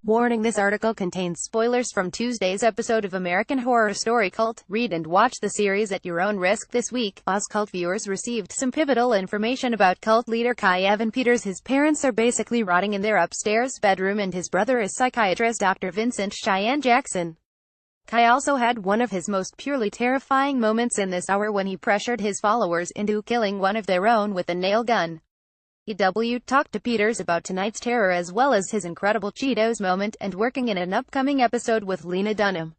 Warning: this article contains spoilers from Tuesday's episode of American Horror Story Cult. Read and watch the series at your own risk. This week, Oz Cult viewers received some pivotal information about cult leader Kai Evan Peters. His parents are basically rotting in their upstairs bedroom, and his brother is psychiatrist Dr. Vincent Cheyenne Jackson. Kai also had one of his most purely terrifying moments in this hour when he pressured his followers into killing one of their own with a nail gun. EW talked to Peters about tonight's terror as well as his incredible Cheetos moment and working in an upcoming episode with Lena Dunham.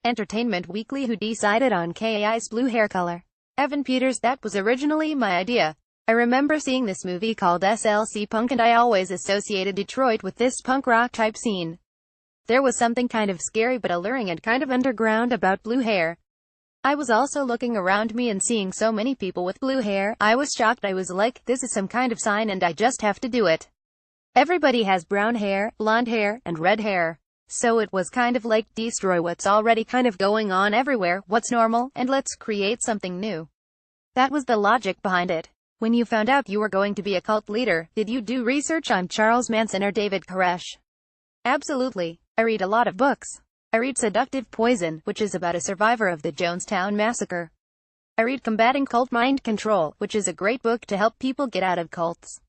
Entertainment Weekly: who decided on Kai's blue hair color? Evan Peters: that was originally my idea. I remember seeing this movie called SLC Punk and I always associated Detroit with this punk rock type scene. There was something kind of scary but alluring and kind of underground about blue hair. I was also looking around me and seeing so many people with blue hair. I was shocked. I was like, this is some kind of sign and I just have to do it. Everybody has brown hair, blonde hair, and red hair. So it was kind of like, destroy what's already kind of going on everywhere, what's normal, and let's create something new. That was the logic behind it. When you found out you were going to be a cult leader, did you do research on Charles Manson or David Koresh? Absolutely. I read a lot of books. I read Seductive Poison, which is about a survivor of the Jonestown Massacre. I read Combating Cult Mind Control, which is a great book to help people get out of cults.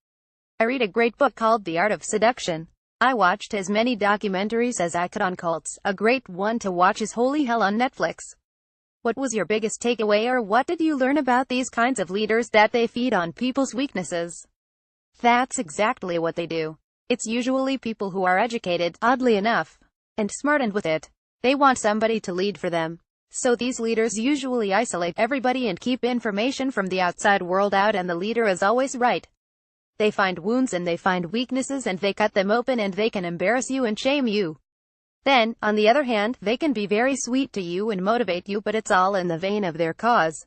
I read a great book called The Art of Seduction. I watched as many documentaries as I could on cults. A great one to watch is Holy Hell on Netflix. What was your biggest takeaway, or what did you learn about these kinds of leaders? That they feed on people's weaknesses. That's exactly what they do. It's usually people who are educated, oddly enough, and smart, and with it, they want somebody to lead for them. So these leaders usually isolate everybody and keep information from the outside world out, and the leader is always right. They find wounds and they find weaknesses and they cut them open, and they can embarrass you and shame you. Then, on the other hand, they can be very sweet to you and motivate you, but it's all in the vein of their cause.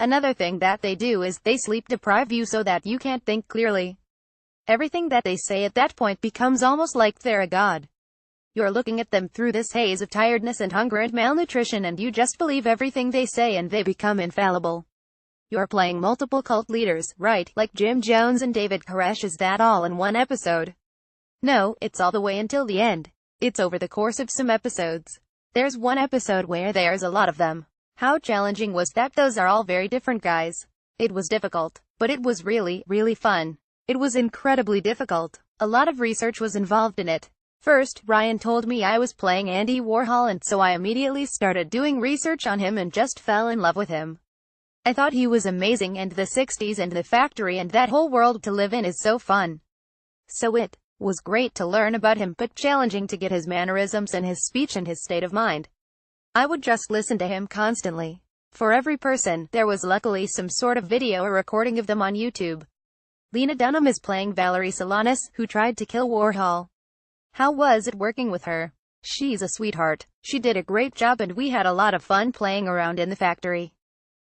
Another thing that they do is, they sleep deprive you so that you can't think clearly. Everything that they say at that point becomes almost like they're a god. You're looking at them through this haze of tiredness and hunger and malnutrition, and you just believe everything they say and they become infallible. You're playing multiple cult leaders, right, like Jim Jones and David Koresh. Is that all in one episode? No, it's all the way until the end. It's over the course of some episodes. There's one episode where there's a lot of them. How challenging was that? Those are all very different guys. It was difficult, but it was really, really fun. It was incredibly difficult. A lot of research was involved in it. First, Ryan told me I was playing Andy Warhol, and so I immediately started doing research on him and just fell in love with him. I thought he was amazing, and the 60s and the factory and that whole world to live in is so fun. So it was great to learn about him, but challenging to get his mannerisms and his speech and his state of mind. I would just listen to him constantly. For every person, there was luckily some sort of video or recording of them on YouTube. Lena Dunham is playing Valerie Solanas, who tried to kill Warhol. How was it working with her? She's a sweetheart. She did a great job and we had a lot of fun playing around in the factory.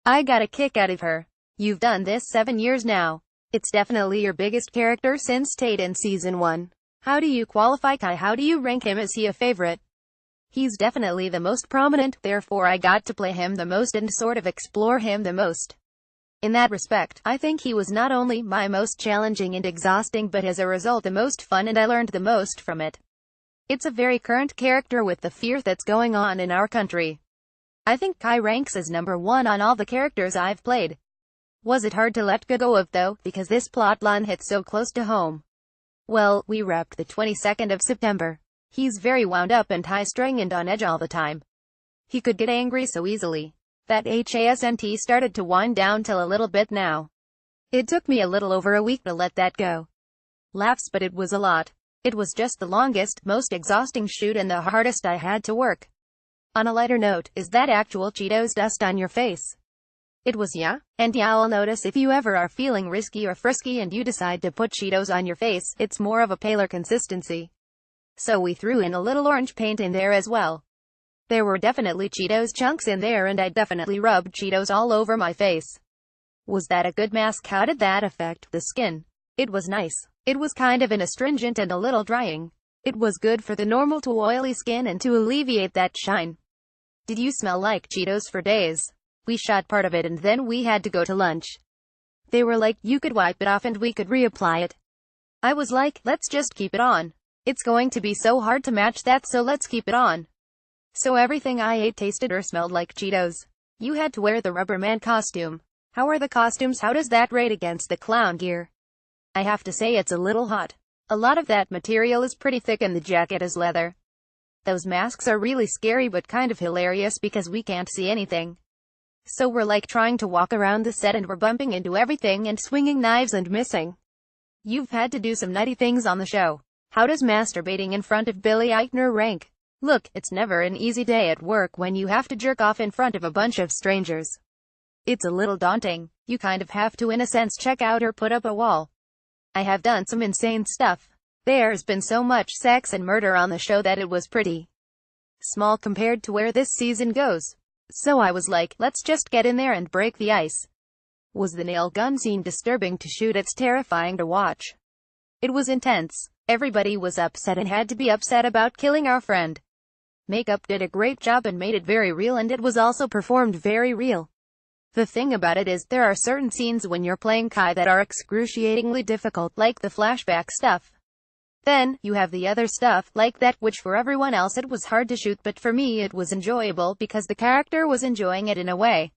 I got a kick out of her. You've done this 7 years now. It's definitely your biggest character since Tate in season 1. How do you qualify Kai? How do you rank him? Is he a favorite? He's definitely the most prominent, therefore I got to play him the most and sort of explore him the most. In that respect, I think he was not only my most challenging and exhausting, but as a result the most fun, and I learned the most from it. It's a very current character with the fear that's going on in our country. I think Kai ranks as number 1 on all the characters I've played. Was it hard to let go of though, because this plotline hits so close to home? Well, we wrapped the 22nd of September. He's very wound up and high-strung and on edge all the time. He could get angry so easily. That HASNT started to wind down till a little bit now. It took me a little over a week to let that go. Laughs, but it was a lot. It was just the longest, most exhausting shoot and the hardest I had to work. On a lighter note, is that actual Cheetos dust on your face? It was, yeah. And yeah, I'll notice if you ever are feeling risky or frisky and you decide to put Cheetos on your face, it's more of a paler consistency. So we threw in a little orange paint in there as well. There were definitely Cheetos chunks in there, and I definitely rubbed Cheetos all over my face. Was that a good mask? How did that affect the skin? It was nice. It was kind of an astringent and a little drying. It was good for the normal to oily skin and to alleviate that shine. Did you smell like Cheetos for days? We shot part of it and then we had to go to lunch. They were like, you could wipe it off and we could reapply it. I was like, let's just keep it on. It's going to be so hard to match that, so let's keep it on. So everything I ate tasted or smelled like Cheetos. You had to wear the Rubber Man costume. How are the costumes? How does that rate against the clown gear? I have to say it's a little hot. A lot of that material is pretty thick and the jacket is leather. Those masks are really scary but kind of hilarious because we can't see anything. So we're like trying to walk around the set and we're bumping into everything and swinging knives and missing. You've had to do some nutty things on the show. How does masturbating in front of Billy Eichner rank? Look, it's never an easy day at work when you have to jerk off in front of a bunch of strangers. It's a little daunting. You kind of have to, in a sense, check out or put up a wall. I have done some insane stuff. There's been so much sex and murder on the show that it was pretty small compared to where this season goes. So I was like, let's just get in there and break the ice. Was the nail gun scene disturbing to shoot? It's terrifying to watch. It was intense. Everybody was upset and had to be upset about killing our friend. Makeup did a great job and made it very real, and it was also performed very real. The thing about it is, there are certain scenes when you're playing Kai that are excruciatingly difficult, like the flashback stuff. Then, you have the other stuff, like that, which for everyone else it was hard to shoot, but for me it was enjoyable because the character was enjoying it in a way.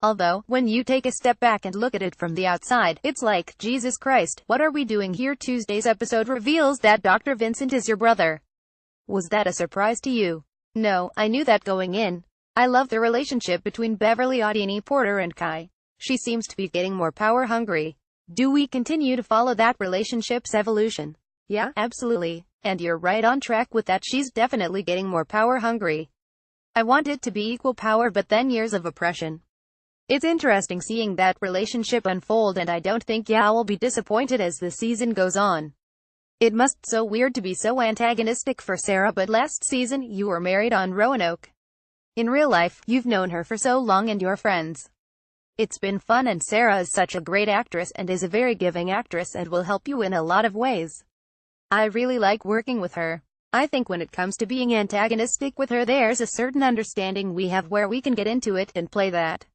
Although, when you take a step back and look at it from the outside, it's like, Jesus Christ, what are we doing here? Tuesday's episode reveals that Dr. Vincent is your brother. Was that a surprise to you? No, I knew that going in. I love the relationship between Beverly Audini Porter and Kai. She seems to be getting more power hungry. Do we continue to follow that relationship's evolution? Yeah, absolutely. And you're right on track with that. She's definitely getting more power hungry. I want it to be equal power, but then years of oppression. It's interesting seeing that relationship unfold, and I don't think will be disappointed as the season goes on. It must so weird to be so antagonistic for Sarah, but last season, you were married on Roanoke. In real life, you've known her for so long and you're friends. It's been fun, and Sarah is such a great actress and is a very giving actress and will help you in a lot of ways. I really like working with her. I think when it comes to being antagonistic with her, there's a certain understanding we have where we can get into it and play that.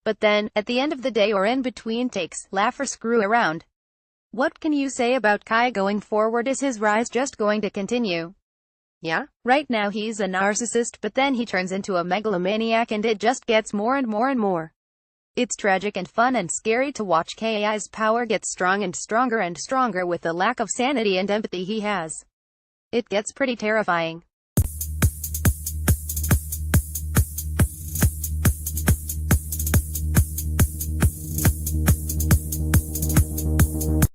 But then, at the end of the day or in between takes, laugh or screw around. What can you say about Kai going forward? Is his rise just going to continue? Yeah, right now he's a narcissist, but then he turns into a megalomaniac and it just gets more and more and more. It's tragic and fun and scary to watch Kai's power get strong and stronger with the lack of sanity and empathy he has. It gets pretty terrifying.